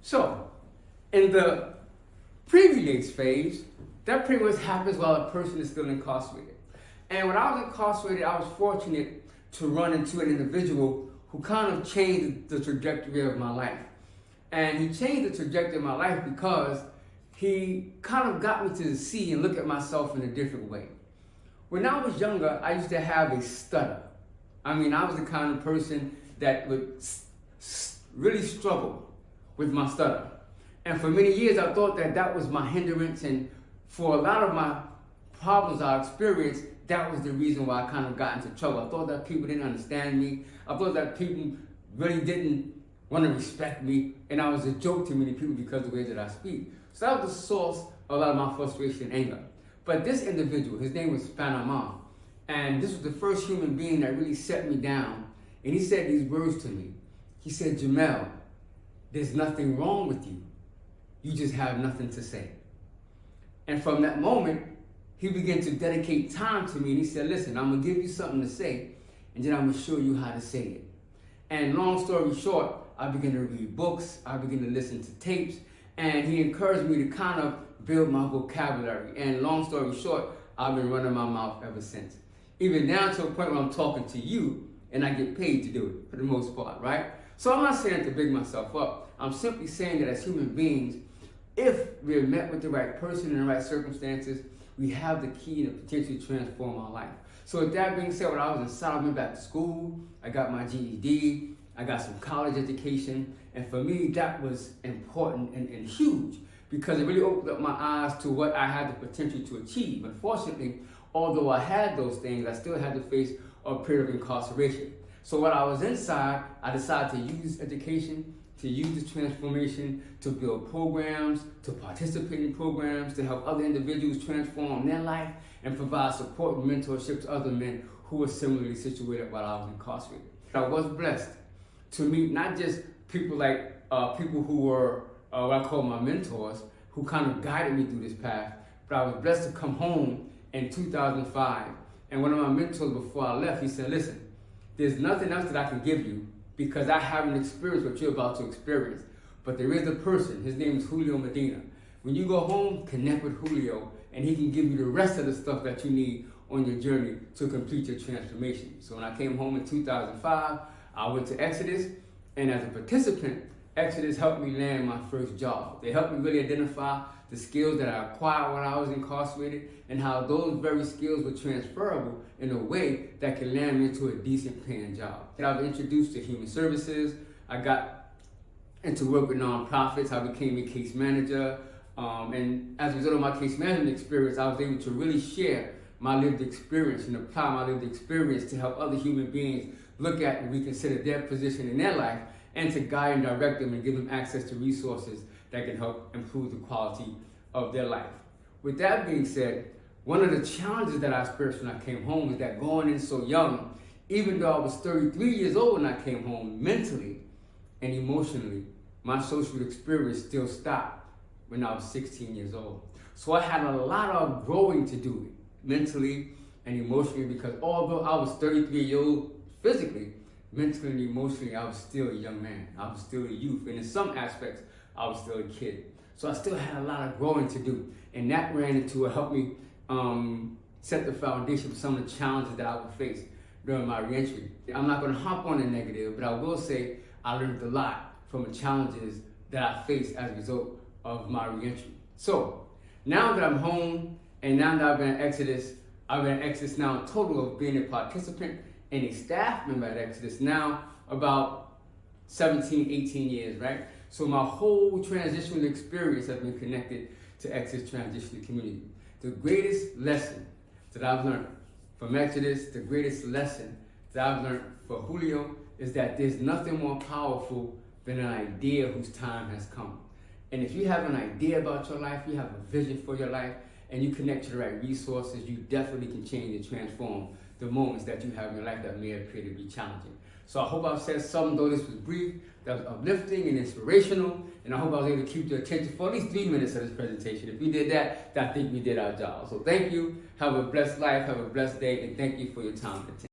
So, in the pre-release phase, that pretty much happens while a person is still incarcerated. And when I was incarcerated, I was fortunate to run into an individual who kind of changed the trajectory of my life. And he changed the trajectory of my life because he kind of got me to see and look at myself in a different way. When I was younger, I used to have a stutter. I mean, I was the kind of person that would really struggle with my stutter. And for many years, I thought that that was my hindrance. And for a lot of my problems I experienced, that was the reason why I kind of got into trouble. I thought that people didn't understand me. I thought that people really didn't want to respect me. And I was a joke to many people because of the way that I speak. So that was the source of a lot of my frustration and anger. But this individual, his name was Panama. And this was the first human being that really set me down. And he said these words to me. He said, "Jamel, there's nothing wrong with you. You just have nothing to say." And from that moment, he began to dedicate time to me. And he said, "Listen, I'm going to give you something to say, and then I'm going to show you how to say it." And long story short, I began to read books. I began to listen to tapes. And he encouraged me to kind of build my vocabulary. And long story short, I've been running my mouth ever since. Even down to a point where I'm talking to you, and I get paid to do it, for the most part, right? So I'm not saying to big myself up. I'm simply saying that as human beings, if we're met with the right person in the right circumstances, we have the key to potentially transform our life. So with that being said, when I was inside, I went back to school, I got my GED, I got some college education, and for me, that was important and huge because it really opened up my eyes to what I had the potential to achieve. Unfortunately, although I had those things, I still had to face a period of incarceration. So while I was inside, I decided to use education, to use this transformation to build programs, to participate in programs, to help other individuals transform their life and provide support and mentorship to other men who were similarly situated while I was incarcerated. I was blessed to meet not just people like people who were what I call my mentors, who kind of guided me through this path, but I was blessed to come home in 2005. And one of my mentors before I left, he said, "Listen, there's nothing else that I can give you because I haven't experienced what you're about to experience. But there is a person, his name is Julio Medina. When you go home, connect with Julio, and he can give you the rest of the stuff that you need on your journey to complete your transformation." So when I came home in 2005, I went to Exodus, and as a participant, Exodus helped me land my first job. They helped me really identify the skills that I acquired when I was incarcerated and how those very skills were transferable in a way that could land me into a decent paying job. And I was introduced to human services. I got into work with nonprofits. I became a case manager. And as a result of my case management experience, I was able to really share my lived experience and apply my lived experience to help other human beings look at and reconsider their position in their life and to guide and direct them and give them access to resources that can help improve the quality of their life. With that being said, one of the challenges that I experienced when I came home is that going in so young, even though I was 33 years old when I came home, mentally and emotionally, my social experience still stopped when I was 16 years old. So I had a lot of growing to do mentally and emotionally because although I was 33 years old physically, mentally and emotionally, I was still a young man. I was still a youth. And in some aspects, I was still a kid. So I still had a lot of growing to do. And that ran into it, helped me set the foundation for some of the challenges that I would face during my reentry. I'm not going to hop on the negative, but I will say I learned a lot from the challenges that I faced as a result of my reentry. So now that I'm home and now that I've been at Exodus, I've been at Exodus now a total of being a participant and a staff member at Exodus now about 17, 18 years, right? So my whole transitional experience has been connected to Exodus Transitional Community. The greatest lesson that I've learned from Exodus, the greatest lesson that I've learned for Julio is that there's nothing more powerful than an idea whose time has come. And if you have an idea about your life, you have a vision for your life, and you connect to the right resources, you definitely can change and transform the moments that you have in your life that may appear to be challenging. So I hope I've said something, though this was brief, that was uplifting and inspirational, and I hope I was able to keep your attention for at least 3 minutes of this presentation. If we did that, then I think we did our job. So thank you, have a blessed life, have a blessed day, and thank you for your time and attention.